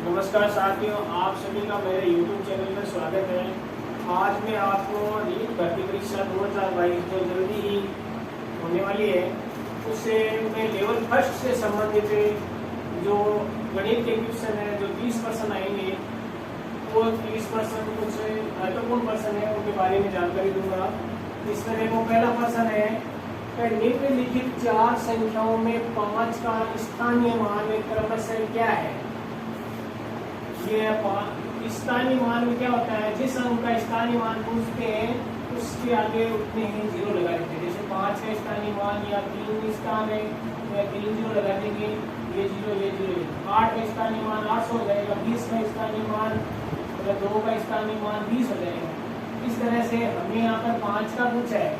नमस्कार साथियों, आप सभी का मेरे YouTube चैनल में स्वागत है। आज मैं आपको नीट भर्ती परीक्षा 2022 जो जल्दी ही होने वाली है उससे मैं लेवल फर्स्ट से संबंधित जो गणित के क्वेश्चन है जो 30% आएंगे वो 30% कुछ महत्वपूर्ण प्रश्न है उनके बारे में जानकारी दूंगा। इसमें देखो, पहला प्रश्न है निम्नलिखित चार संख्याओं में 5 का स्थानीय मान क्रमशः क्या है। ये स्थानीय मान में क्या होता है, जिस अंक का स्थानीय मान पूछते हैं उसके आगे उतने ही जीरो लगा देते हैं। जैसे 5 का स्थानीय मान या 3 स्थान है या 3 जीरो लगा देंगे, ये जीरो ये जीरो। 8 का स्थानीय मान 800 हो जाएगा, 20 का स्थानीय मान 2 का स्थानीय मान 20 हो जाएगा। इस तरह से हमें यहाँ पर 5 का पूछा है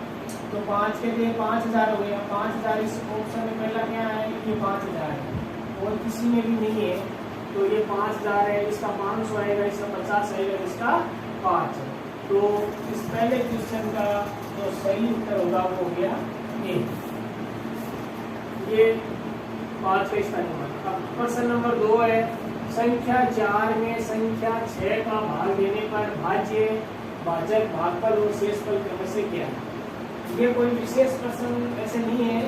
तो 5 के लिए 5000 हो गया। 5000 इस ऑप्शन में पहला क्या है, ये 5000 है और किसी में भी नहीं है तो ये 5000 है। इसका 500 आएगा, इसका 50 आएगा, इसका 5 है। तो इस पहले क्वेश्चन का जो सही उत्तर होगा वो हो गया ए, ये 5 का स्थानीय मान। अब प्रश्न नंबर 2 है, संख्या 4 में संख्या 6 का भाग देने पर भाज्य, भाजक, भागफल और शेषफल क्रमशः क्या है। ये कोई विशेष प्रश्न ऐसे नहीं है,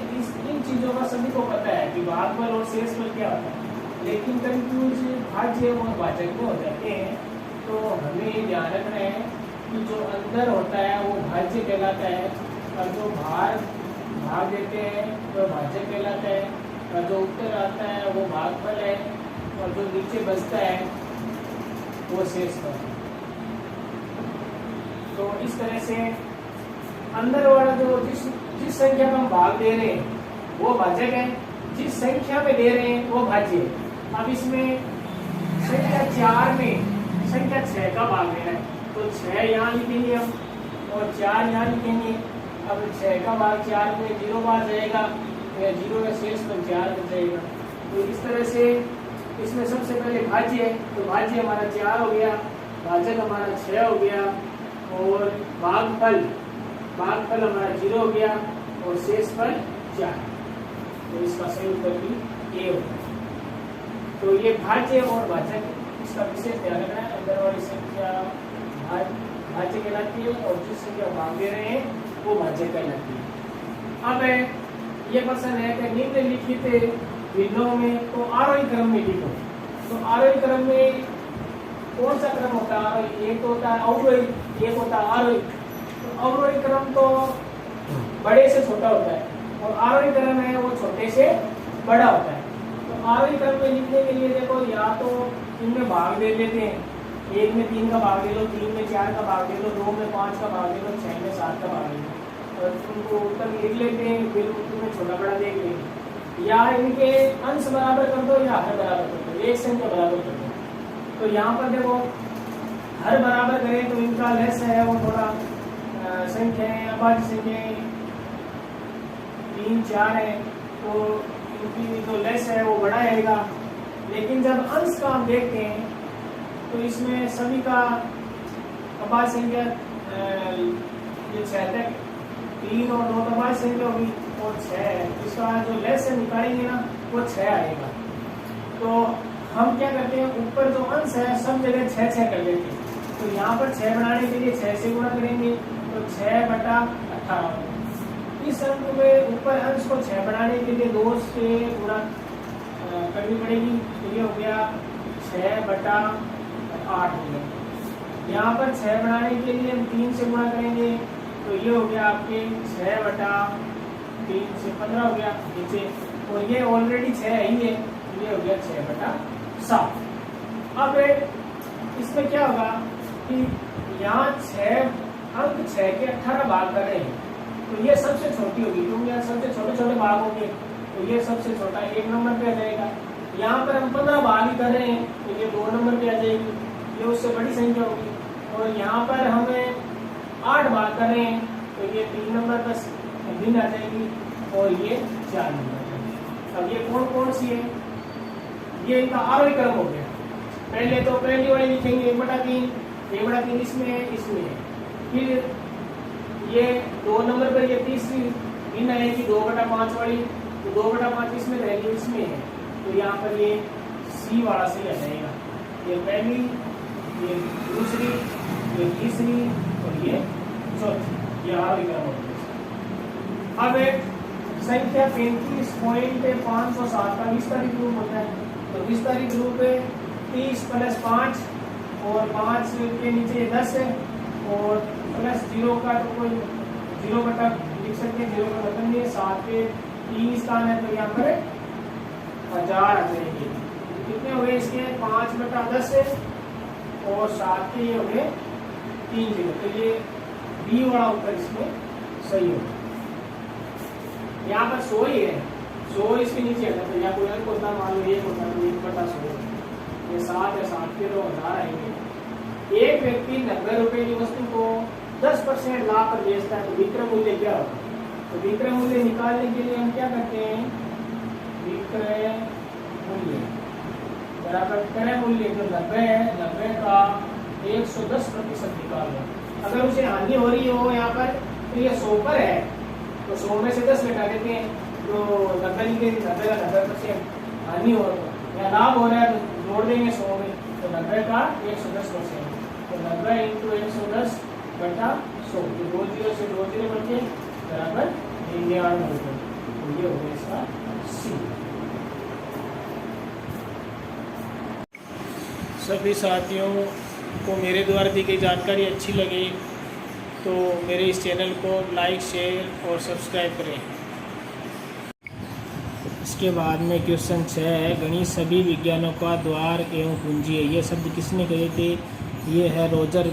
इन चीजों का सभी को पता है कि भागफल और शेषफल क्या होता है, लेकिन कंफ्यूज भाज्य और भाजक में हो जाते हैं। तो हमें ये ध्यान रखना है कि जो अंदर होता है वो भाज्य कहलाता है और जो भाग देते हैं वो भाजक कहलाता है और जो उत्तर आता है वो भागफल है और जो नीचे बचता है वो शेषफल है। तो इस तरह से अंदर वाला जो जिस संख्या का हम भाग दे रहे हैं वो भाजक है, जिस संख्या में दे रहे हैं वो भाज्य है। अब इसमें संख्या 4 में संख्या 6 का भाग देना है तो 6 यहाँ लिखेंगे हम और 4 यहाँ लिखेंगे। अब 6 का भाग 4 में 0 बार जाएगा या 0 का शेष पर 4 बच जाएगा। तो इस तरह से इसमें सबसे पहले भाज्य है तो भाज्य हमारा 4 हो गया, भाजक हमारा 6 हो गया और भागफल हमारा 0 हो गया और शेषफल 4। तो इसका सही उत्तर भी ए होगा। तो ये भाज्य और भाजक इसका विशेष ध्यान रखना है। अंदर वाली संख्या भाज्य कहलाती है और जिस संख्या भाग दे रहे हैं वो भाज्य कहलाती है। अब ये प्रश्न है कि निम्नलिखित भिन्नों में तो आरोही क्रम में लिखो। तो आरोही क्रम में कौन सा क्रम होता है, एक तो होता है अवरोही, एक होता है आरोही। तो अवरोही क्रम तो बड़े से छोटा होता है और आरोही क्रम है वो छोटे से बड़ा होता है। तो आरोही क्रम में लिखने के लिए देखो, या तो इनमें भाग दे देते हैं, 1 में 3 का भाग दे लो, 3 में 4 का भाग दे लो, 2 में 5 का भाग दे लो, 6 में 7 का भाग दे लो और उनको उत्तर लिख लेते हैं, फिर तुम्हें छोटा बड़ा देख लेंगे। या इनके अंश बराबर कर दो या हर बराबर कर दो, एक संख्या बराबर कर दो। तो यहाँ पर देखो हर बराबर करें तो इनका लेस है वो थोड़ा संख्या है, अभाज्य संख्या 3 4 है तो इनकी जो लेस है वो बड़ा रहेगा। लेकिन जब अंश का हम देखते हैं तो इसमें सभी का अभाज्य संख्या ये 6 तक 3 और 2 अभाज्य संख्या होगी और 6 है, इसका जो लेस है निकालेंगे ना वो 6 आएगा। तो हम क्या करते हैं, ऊपर जो अंश है सब जगह 6 कर देते हैं। तो यहाँ पर 6 बनाने के लिए 6 से गुणा करेंगे तो 6/18। इस अंक में ऊपर अंश को 6 बनाने के लिए 2 से गुणा करनी पड़ेगी तो ये हो गया 6/8 हो गया। यहाँ पर 6 बनाने के लिए हम 3 से गुणा करेंगे तो ये हो गया आपके 6/3 से 15 हो गया नीचे, और ये ऑलरेडी 6 ही है तो ये हो गया 6/7। अब इसमें क्या होगा कि यहाँ 6 के 18 भाग कर रहे हैं तो ये सबसे छोटी होगी क्योंकि यहाँ सबसे छोटे छोटे भाग होंगे तो ये सबसे छोटा 1 नंबर पे आ जाएगा। यहाँ पर हम 15 भाग ही कर रहे हैं तो ये 2 नंबर पे आ जाएगी, ये उससे बड़ी संख्या होगी। और यहाँ पर हमें 8 भाग कर रहे हैं तो ये 3 नंबर पर भिन्न आ जाएगी और ये 4 नंबर। अब ये कौन सी है, ये इनका आरोही क्रम हो गया। पहले तो पहली वाली लिखेंगे 1/3, 1/3 इसमें है। फिर ये 2 नंबर पर ये तीसरी भिन्न आएगी 2/5 वाली, तो 2/5 इसमें रहेगी, इसमें है तो यहाँ पर ये सी वाला सही आ जाएगा। ये पहली, ये दूसरी, ये तीसरी और ये चौथी, ये आरोही क्रम होता है। अब एक संख्या 35.507 का विस्तारित रूप होता है। तो विस्तारित रूप है 30 + 5 और 5 के नीचे 10 है और प्लस 0 का तो कोई 0 बटा लिख सकते हैं, 0 का मतलब नहीं है। 7 के 3 स्थान है तो यहाँ पर 1000 आ जाएंगे। कितने हो गए इसके? 5/10 है और 7 के ये हो गए 3 0। तो ये बी वाला उत्तर इसमें सही होगा। यहाँ पर 100 ही है, 100 इसके नीचे है तो यहाँ कोई अलग होता, मान लो 1 होता तो 1/100। ये 7 है, 7 के 2000 आएंगे। एक व्यक्ति 90 रुपए की वस्तु को 10% लाभ पर बेचता है तो विक्रय मूल्य क्या होगा? तो विक्रय मूल्य निकालने के लिए हम क्या करते हैं? विक्रय मूल्य बराबर क्रय मूल्य जो 90 है, 90 का 110% निकालना। अगर उसे हानि हो रही हो यहाँ पर तो ये 100 पर है तो 100 में से 10 घटा देते हैं, जो 90 लिखे 90 का 90% हानि हो रहा है या लाभ हो रहा है तो जोड़ देंगे 100 में, तो 90 का 110%। तो 90 × 110/100, जो 2 0 से 2 0 बचे बराबर 99। तो ये हो गया इसका सी। सभी साथियों को मेरे द्वारा दी गई जानकारी अच्छी लगी तो मेरे इस चैनल को लाइक, शेयर और सब्सक्राइब करें। इसके बाद में क्वेश्चन 6 है, गणित सभी विज्ञानों का द्वार एवं कुंजी है। ये शब्द किसने कहे थे? ये है रोजर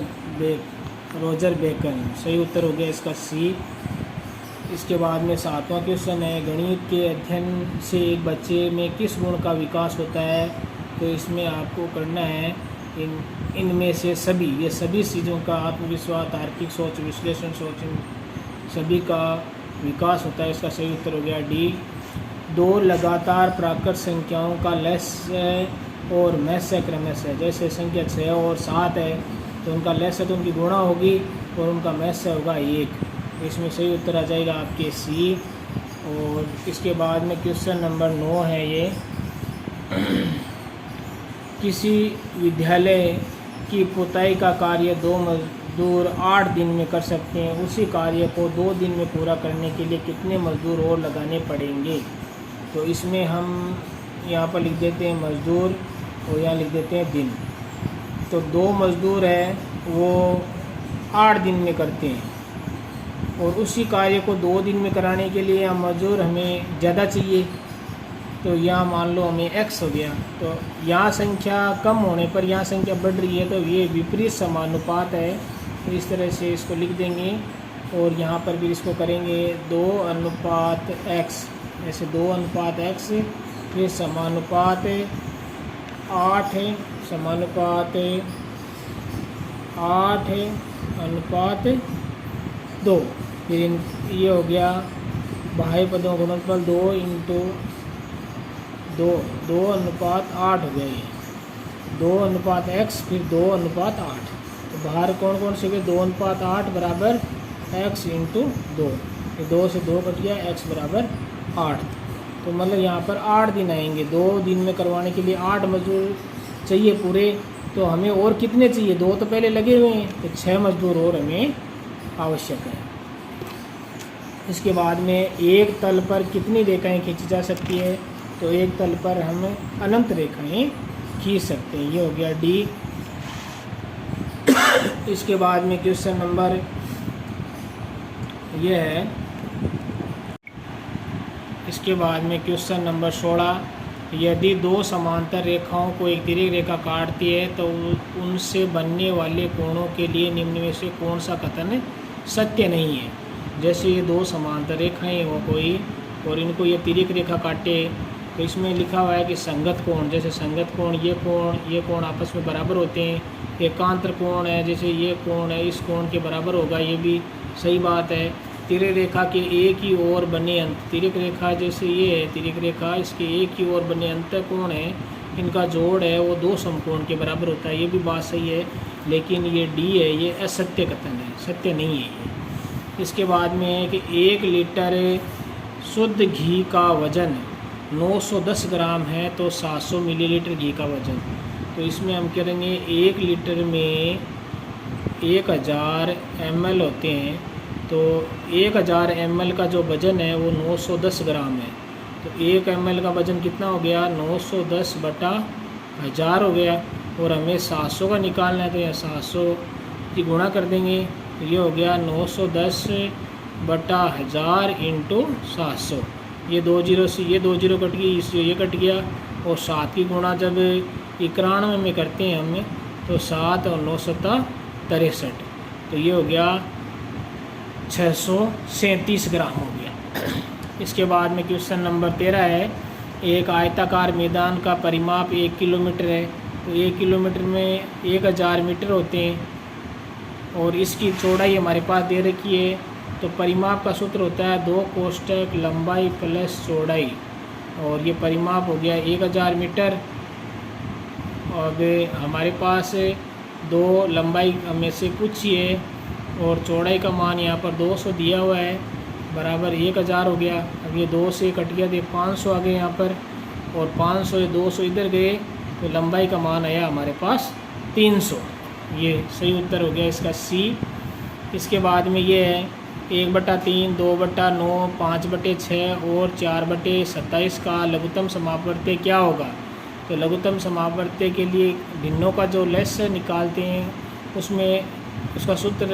बेकन। सही उत्तर हो गया इसका सी। इसके बाद में 7वां क्वेश्चन है, गणित के अध्ययन से एक बच्चे में किस गुण का विकास होता है? तो इसमें आपको करना है इनमें से सभी, ये सभी चीज़ों का आत्मविश्वास, तार्किक सोच, विश्लेषण सोच, सभी का विकास होता है। इसका सही उत्तर हो गया डी। 2 लगातार प्राकृत संख्याओं का लस्य और महस्य क्रमश है। जैसे संख्या 6 और 7 है तो उनका लस्य तो उनकी गुणा होगी और उनका महस्य होगा 1। इसमें सही उत्तर आ जाएगा आपके सी। और इसके बाद में क्वेश्चन नंबर 9 है ये, किसी विद्यालय की पुताई का कार्य 2 मजदूर 8 दिन में कर सकते हैं, उसी कार्य को 2 दिन में पूरा करने के लिए कितने मजदूर और लगाने पड़ेंगे? तो इसमें हम यहाँ पर लिख देते हैं मजदूर और यहाँ लिख देते हैं दिन। तो 2 मजदूर हैं वो 8 दिन में करते हैं और उसी कार्य को 2 दिन में कराने के लिए यहाँ मजदूर हमें ज़्यादा चाहिए। तो यहाँ मान लो हमें x हो गया, तो यहाँ संख्या कम होने पर यहाँ संख्या बढ़ रही है तो ये विपरीत समानुपात है। तो इस तरह से इसको लिख देंगे और यहाँ पर भी इसको करेंगे 2:x, ऐसे 2:x, फिर समानुपात 8 अनुपात 2। फिर ये हो गया बाह्य पदों गुणनफल 2:8 हो गया। ये 2:x फिर 2:8। तो बाहर कौन कौन से गए? 2:8 बराबर x × 2। 2 से 2 कट गया, x बराबर 8। तो मतलब यहाँ पर 8 दिन आएंगे। 2 दिन में करवाने के लिए 8 मजदूर चाहिए पूरे। तो हमें और कितने चाहिए? 2 तो पहले लगे हुए हैं तो 6 मजदूर और हमें आवश्यक है। इसके बाद में एक तल पर कितनी रेखाएं खींची जा सकती है? तो एक तल पर हम अनंत रेखाएं खींच सकते हैं। ये हो गया डी। इसके बाद में क्वेश्चन नंबर ये है, इसके बाद में क्वेश्चन नंबर 16, यदि 2 समांतर रेखाओं को एक तिर्यक रेखा काटती है तो उनसे बनने वाले कोणों के लिए निम्न में से कौन सा कथन सत्य नहीं है? जैसे ये 2 समांतर रेखाएं हो कोई और इनको ये तिर्यक रेखा काटे तो इसमें लिखा हुआ है कि संगत कोण, जैसे संगत कोण ये कोण आपस में बराबर होते हैं। एकांतर कोण है, जैसे ये कोण है इस कोण के बराबर होगा, ये भी सही बात है। तिर्यक रेखा के एक ही ओर बने अंत, तिर्यक रेखा जैसे ये है तिर्यक रेखा, इसके एक ही ओर बने अंत कोण है, इनका जोड़ है वो 2 समकोण के बराबर होता है। ये भी बात सही है, लेकिन ये डी है ये असत्य कथन है, सत्य नहीं है ये। इसके बाद में है कि 1 लीटर शुद्ध घी का वजन 910 ग्राम है तो 700 मिलीलीटर घी का वजन तो इसमें हम करेंगे 1 लीटर में 1000 ml होते हैं, तो 1000 ml का जो वज़न है वो 910 ग्राम है। तो 1 ml का वज़न कितना हो गया, 910 बटा 1000 हो गया। और हमें 700 का निकालना है, तो यहाँ 700 की गुणा कर देंगे, तो ये हो गया 910 बटा 1000 इंटू 700। ये 2 जीरो से ये 2 जीरो कट गई, इससे ये कट गया। और 7 की गुणा जब 91 में करते हैं हम, तो 7 और 9 सत्ता 63, तो ये हो गया 637 ग्राम हो गया। इसके बाद में क्वेश्चन नंबर 13 है, एक आयताकार मैदान का परिमाप 1 किलोमीटर है। तो 1 किलोमीटर में 1000 मीटर होते हैं, और इसकी चौड़ाई हमारे पास दे रखी है। तो परिमाप का सूत्र होता है 2 कोष्टक लंबाई प्लस चौड़ाई, और ये परिमाप हो गया 1000 मीटर। अब हमारे पास 2 लंबाई में से कुछ ही है, और चौड़ाई का मान यहाँ पर 200 दिया हुआ है, बराबर 1000 हो गया। अब ये 2 से कट गया, तो 500 आ गए यहाँ पर, और 500 या 200 इधर गए, तो लंबाई का मान आया हमारे पास 300। ये सही उत्तर हो गया इसका सी। इसके बाद में ये है 1/3, 2/9, 5/6 और 4/27 का लघुत्तम समापवर्त्य क्या होगा। तो लघुत्तम समापवर्त्य के लिए भिन्नों का जो लेस निकालते हैं, उसमें उसका सूत्र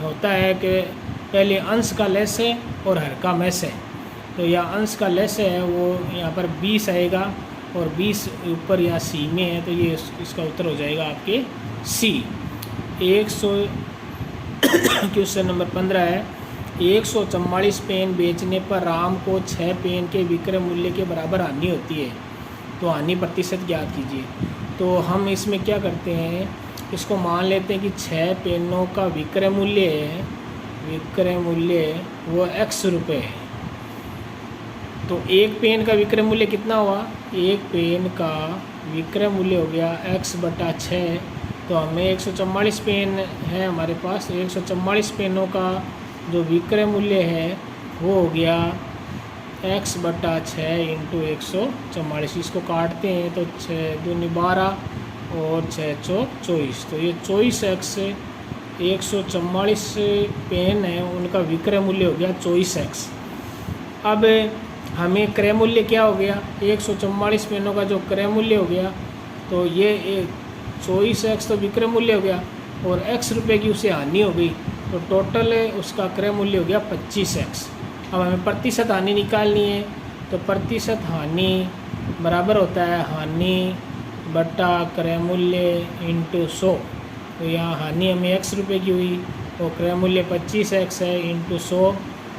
होता है कि पहले अंश का लेस है और हर का मैस है। तो यह अंश का लेस है, वो यहाँ पर 20 आएगा, और 20 ऊपर यहाँ सी में है, तो ये इसका उत्तर हो जाएगा आपके सी। 100 क्वेश्चन नंबर 15 है, 144 पेन बेचने पर राम को 6 पेन के विक्रय मूल्य के बराबर हानि होती है, तो हानि प्रतिशत ज्ञात कीजिए। तो हम इसमें क्या करते हैं, इसको मान लेते हैं कि 6 पेनों का विक्रय मूल्य है, विक्रय मूल्य वो x रुपये है। तो एक पेन का विक्रय मूल्य कितना हुआ, एक पेन का विक्रय मूल्य हो गया x/6। तो हमें 144 पेन है हमारे पास, 144 पेनों का जो विक्रय मूल्य है वो हो गया x/6 इंटू 144। इसको काटते हैं तो 6 दूनी 12 और 6 चौक 24, तो ये 24x 144 पेन है, उनका विक्रय मूल्य हो गया 24x। अब हमें क्रय मूल्य क्या हो गया, 144 पेनों का जो क्रय मूल्य हो गया, तो ये 24x तो विक्रय मूल्य हो गया, और x रुपये की उसे हानि हो गई, तो टोटल उसका क्रय मूल्य हो गया 25x। अब हमें प्रतिशत हानि निकालनी है, तो प्रतिशत हानि बराबर होता है हानि बटा क्रय मूल्य इंटू 100। तो यहाँ हानि हमें x रुपये की हुई, तो क्रय मूल्य 25x है इंटू 100,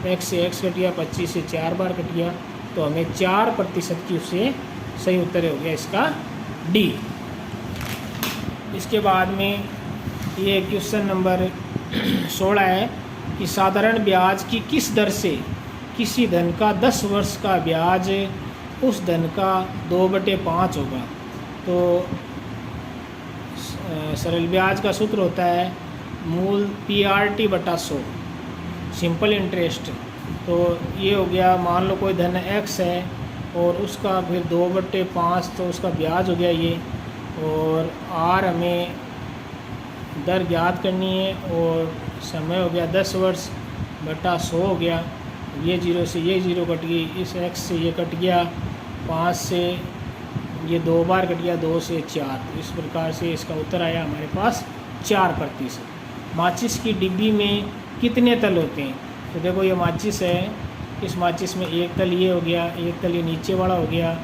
x से x कट गया, 25 से 4 बार कट गया, तो हमें 4% की उससे सही उत्तर हो गया इसका डी। इसके बाद में ये क्वेश्चन नंबर 16 है कि साधारण ब्याज की किस दर से किसी धन का 10 वर्ष का ब्याज उस धन का 2/5 होगा। तो सरल ब्याज का सूत्र होता है मूल PRT/100, सिंपल इंटरेस्ट। तो ये हो गया, मान लो कोई धन x है और उसका फिर 2/5, तो उसका ब्याज हो गया ये, और r हमें दर ज्ञात करनी है, और समय हो गया 10 वर्ष बटा 100 हो गया। ये 0 से ये 0 कट गई, इस x से ये कट गया, 5 से ये 2 बार कट गया, 2 से 4। तो इस प्रकार से इसका उत्तर आया हमारे पास 4%। माचिस की डिब्बी में कितने तल होते हैं। तो देखो ये माचिस है, इस माचिस में एक तल ये हो गया, एक तल ये नीचे वाला हो गया,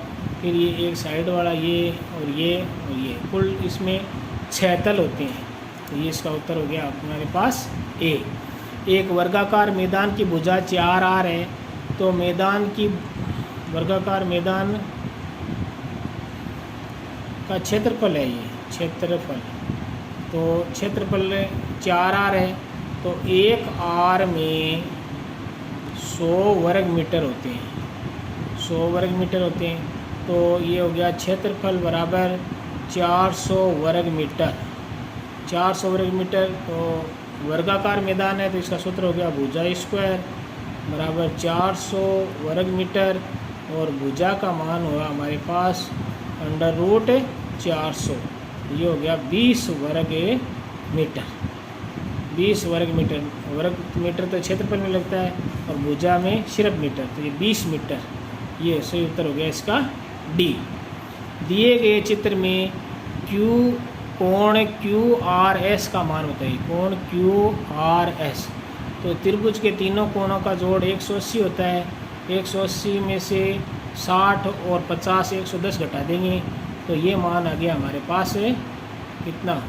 फिर ये एक साइड वाला ये और ये और ये, कुल इसमें 6 तल होते हैं। तो ये इसका उत्तर हो गया हमारे पास ए। एक वर्गाकार मैदान की भुजा 4 r है, तो मैदान की वर्गाकार मैदान का क्षेत्रफल है ये क्षेत्रफल। तो क्षेत्रफल 4 r है, तो 1 r में 100 वर्ग मीटर होते हैं, 100 वर्ग मीटर होते हैं। तो ये हो गया क्षेत्रफल बराबर 400 वर्ग मीटर, 400 वर्ग मीटर। तो वर्गाकार मैदान है, तो इसका सूत्र हो गया भुजा स्क्वायर बराबर 400 वर्ग मीटर, और भुजा का मान हुआ हमारे पास √4 400, ये हो गया 20 वर्ग मीटर। 20 वर्ग मीटर तो क्षेत्रफल में लगता है और भुजा में सिर्फ मीटर, तो ये 20 मीटर, ये सही उत्तर हो गया इसका डी। दिए गए चित्र में कोण QRS का मान बताइए। कोण QRS, तो त्रिभुज के तीनों कोणों का जोड़ 180 होता है। 180 में से 60 और 50 110 घटा देंगे तो ये मान आ गया हमारे पास कितना,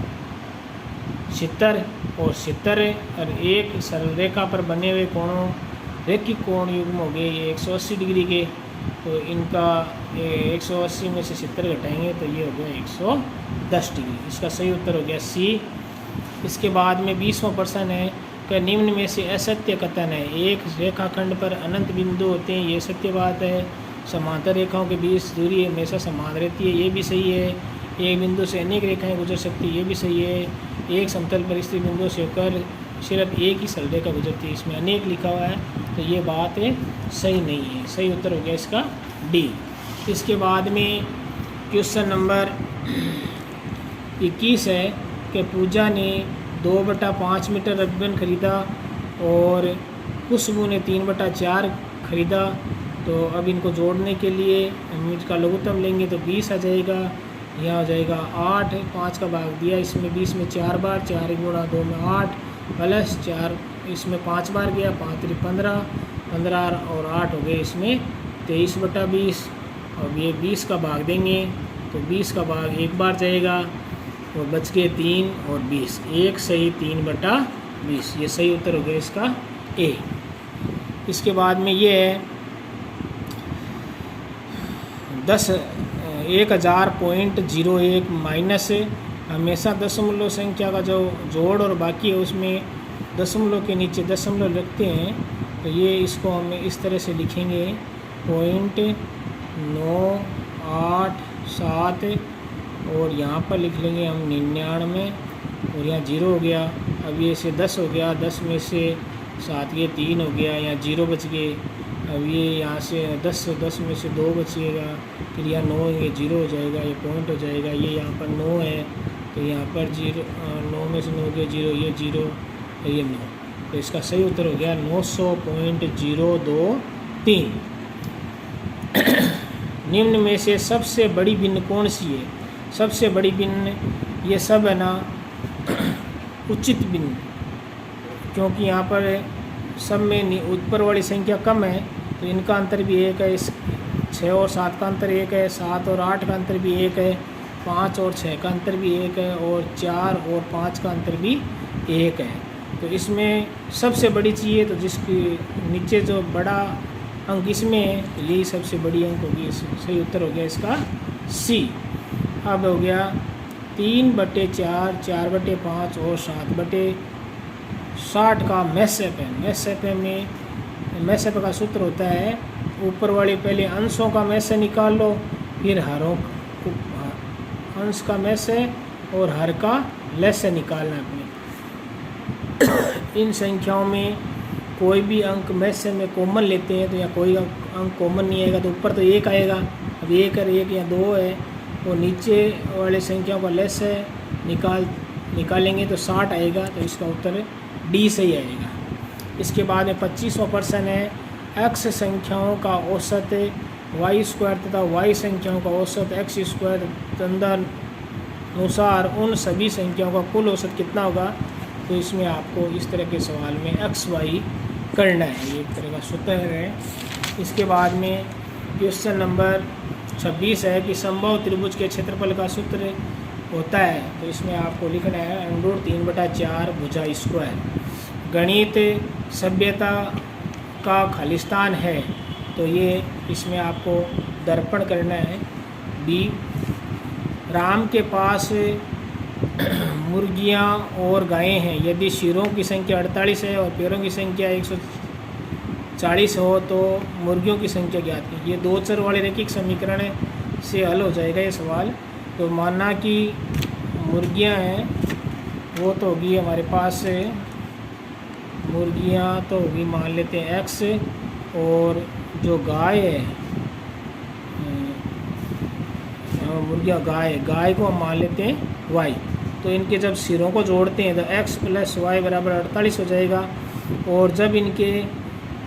70 और 70 और एक सरल रेखा पर बने हुए कोणों रेखिक कोण युग्म हो गए ये 180 डिग्री के, तो इनका 180 में से 70 घटाएंगे तो ये हो गया 110 डिग्री। इसका सही उत्तर हो गया सी। इसके बाद में 20वां प्रश्न है कि निम्न में से असत्य कथन है। एक रेखाखंड पर अनंत बिंदु होते हैं, ये सत्य बात है। समांतर रेखाओं के बीच दूरी हमेशा समान रहती है, ये भी सही है। एक बिंदु से अनेक रेखाएं गुजर सकती है, ये भी सही है। एक समतल पर स्थित बिंदु से होकर सिर्फ एक ही सरल रेखा गुजरती है, इसमें अनेक लिखा हुआ है तो ये बात सही नहीं है। सही उत्तर हो गया इसका डी। इसके बाद में क्वेश्चन नंबर 21 है कि पूजा ने 2/5 मीटर रिबन खरीदा और खुशबू ने 3/4 खरीदा। तो अब इनको जोड़ने के लिए हम इसका लघुत्तम लेंगे तो 20 आ जाएगा। यहाँ हो जाएगा 8, 5 का भाग दिया इसमें 20 में 4 बार, 4 गुणा 2 में 8 प्लस 4 इसमें 5 बार गया, 5 3 15, 15 और 8 हो गए इसमें 23/20। अब ये 20 का भाग देंगे तो 20 का भाग एक बार जाएगा और बच गए 3 और 20, एक सही 3/20, ये सही उत्तर हो गया इसका ए। इसके बाद में ये है 1001 माइनस, हमेशा दशमलव संख्या का जो जोड़ और बाकी है उसमें दशमलव के नीचे दशमलव रखते हैं, तो ये इसको हम इस तरह से लिखेंगे 0.987 और यहाँ पर लिख लेंगे हम 99 और यहाँ 0 हो गया। अब ये से 10 हो गया, 10 में से 7 ये 3 हो गया, यहाँ 0 बच गए। अब ये यहाँ से 10 में से 2 बचिएगा, फिर यहाँ 9 ये 0 हो जाएगा, ये पॉइंट हो जाएगा। ये यहाँ पर 9 है तो यहाँ पर 0, 9 में से 9 गया 0, ये 0 और ये 9, तो इसका सही उत्तर हो गया 900.023। निम्न में से सबसे बड़ी भिन्न कौन सी है? सबसे बड़ी भिन्न ये सब है ना उचित भिन्न, क्योंकि यहाँ पर सब में ऊपर वाली संख्या कम है तो इनका अंतर भी 1 है। इस 6 और 7 का अंतर 1 है, 7 और 8 का अंतर भी 1 है, 5 और 6 का अंतर भी 1 है और 4 और 5 का अंतर भी 1 है। तो इसमें सबसे बड़ी चाहिए तो जिसकी नीचे जो बड़ा अंक इसमें है तो यही सबसे बड़ी अंक होगी। सही उत्तर हो गया इसका सी। अब हो गया 3/4, 4/5 और 7/60 का मैसेप है। मैसेप का सूत्र होता है ऊपर वाले पहले अंशों का मैसे निकाल लो, फिर हरों अंश का मैसे और हर का लैसे निकालना है अपने। इन संख्याओं में कोई भी अंक मैसे में कॉमन लेते हैं तो या कोई अंक कॉमन नहीं आएगा तो ऊपर तो 1 आएगा। अब 1 और 1 या 2 है तो नीचे वाले संख्याओं का लेस है निकालेंगे तो 60 आएगा, तो इसका उत्तर डी सही आएगा। इसके बाद में 25वां प्रश्न है x संख्याओं का औसत y² तथा y संख्याओं का औसत x² तदनुसार उन सभी संख्याओं का कुल औसत कितना होगा। तो इसमें आपको इस तरह के सवाल में xy करना है, ये एक तरह का सूत्र है। इसके बाद में क्वेश्चन नंबर 26 है कि समबाहु त्रिभुज के क्षेत्रफल का सूत्र होता है, तो इसमें आपको लिखना है √3/4 भुजा स्क्वायर। गणित सभ्यता का खालिस्तान है, तो ये इसमें आपको दर्पण करना है। बी, राम के पास मुर्गियाँ और गायें हैं। यदि सिरों की संख्या 48 है और पैरों की संख्या 140 हो तो मुर्गियों की संख्या ज्ञात है। ये 2 चर वाले रैखिक समीकरण से हल हो जाएगा ये सवाल। तो मानना कि मुर्गियाँ हैं वो तो होगी हमारे पास, मुर्गियाँ तो होगी मान लेते हैं x, और जो गाय है मुर्गियाँ गाय को हम मान लेते हैं y। तो इनके जब सिरों को जोड़ते हैं तो x + y = 48 हो जाएगा। और जब इनके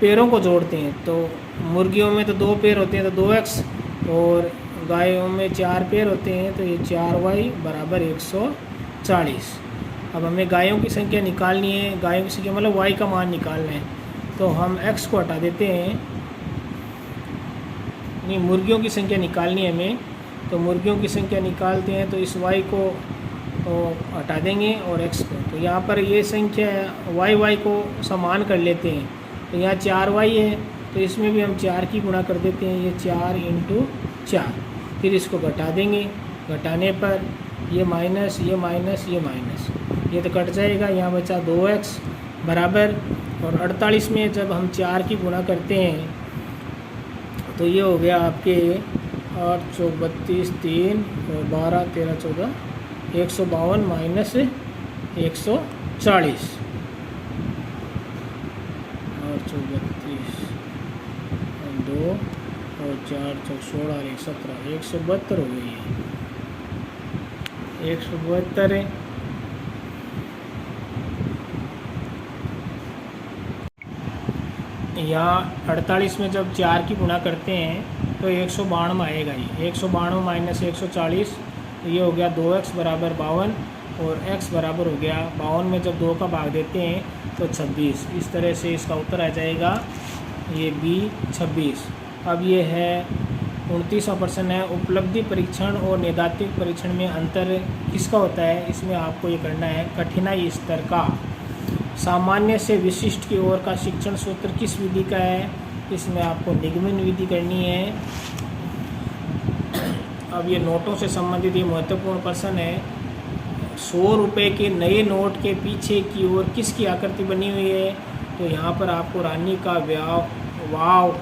पैरों को जोड़ते हैं तो मुर्गियों में तो 2 पैर होते हैं तो 2x, और गायों में 4 पैर होते हैं तो ये 4y = 140। अब हमें गायों की संख्या निकालनी है, गायों की संख्या मतलब y का मान निकालना है। तो हम x को हटा देते हैं, नहीं मुर्गियों की संख्या निकालनी है हमें, तो मुर्गियों की संख्या निकालते हैं तो इस y को हटा देंगे और x को। तो यहाँ पर ये संख्या y को समान कर लेते हैं। तो यहाँ 4y है तो इसमें भी हम 4 की गुणा कर देते हैं, ये 4 × 4। फिर इसको घटा देंगे, घटाने पर ये माइनस ये माइनस ये माइनस, ये तो कट जाएगा। यहाँ बचा 2x बराबर, और 48 में जब हम 4 की गुणा करते हैं तो ये हो गया आपके 8 × 4 = 32, 3 और 12 13 14 152 - 140, 8 × 4 = 32 और 2 और 4 × 16 और 1 17, 172 हो गई है, 172 है। यहाँ 48 में जब 4 की गुणा करते हैं तो 192 आएगा। ये 192 - 140, तो ये हो गया 2x = 52, और x बराबर हो गया 52 में जब 2 का भाग देते हैं तो 26। इस तरह से इसका उत्तर आ जाएगा ये B 26। अब ये है 29वां प्रश्न है, उपलब्धि परीक्षण और नैदानिक परीक्षण में अंतर किसका होता है। इसमें आपको ये करना है कठिनाई स्तर का। सामान्य से विशिष्ट की ओर का शिक्षण सूत्र किस विधि का है। इसमें आपको निगमन विधि करनी है। अब ये नोटों से संबंधित ये महत्वपूर्ण प्रश्न है। 100 रुपये के नए नोट के पीछे की ओर किसकी आकृति बनी हुई है। तो यहाँ पर आपको रानी का वाव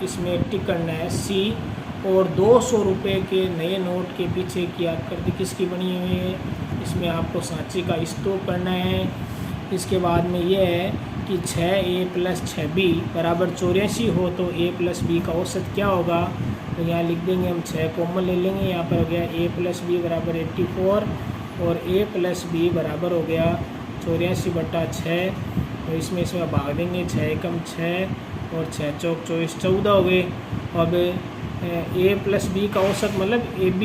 इसमें टिक करना है C। और 200 रुपये के नए नोट के पीछे की आकृति किसकी बनी हुई है। इसमें आपको सांची का स्तूप करना है। इसके बाद में ये है कि 6a + 6b = 84 हो तो a + b का औसत क्या होगा। तो यहाँ लिख देंगे हम 6 कॉमन ले लेंगे। यहाँ पर हो गया a + b = 84, और a + b बराबर हो गया 84/6। तो इसमें भाग देंगे, 6 × 6 और 6 × 4 = 24, 14 हो गए। अब a + b का औसत मतलब a b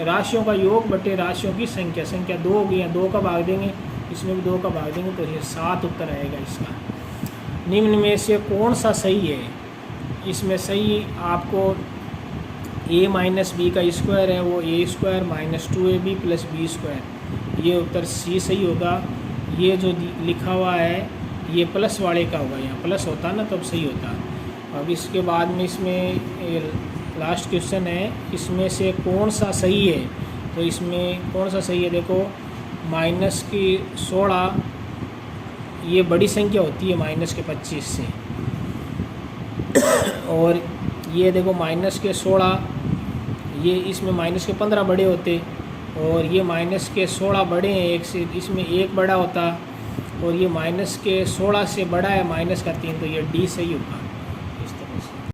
राशियों का योग बटे राशियों की संख्या 2 हो गई, 2 का भाग देंगे, इसमें भी 2 का भाग देंगे, तो ये 7 उत्तर आएगा इसका। निम्न में से कौन सा सही है। इसमें सही आपको a - b का स्क्वायर है वो a² - 2ab + b², ये उत्तर C सही होगा। ये जो लिखा हुआ है ये प्लस वाले का होगा, यहाँ प्लस होता ना तब सही होता। अब इसके बाद में इसमें लास्ट क्वेश्चन है, इसमें से कौन सा सही है। तो इसमें कौन सा सही है, देखो -16 ये बड़ी संख्या होती है -25 से, और ये देखो -16 ये इसमें -15 बड़े होते, और ये -16 बड़े हैं एक से, इसमें 1 बड़ा होता, और ये -16 से बड़ा है -3, तो ये D सही होगा।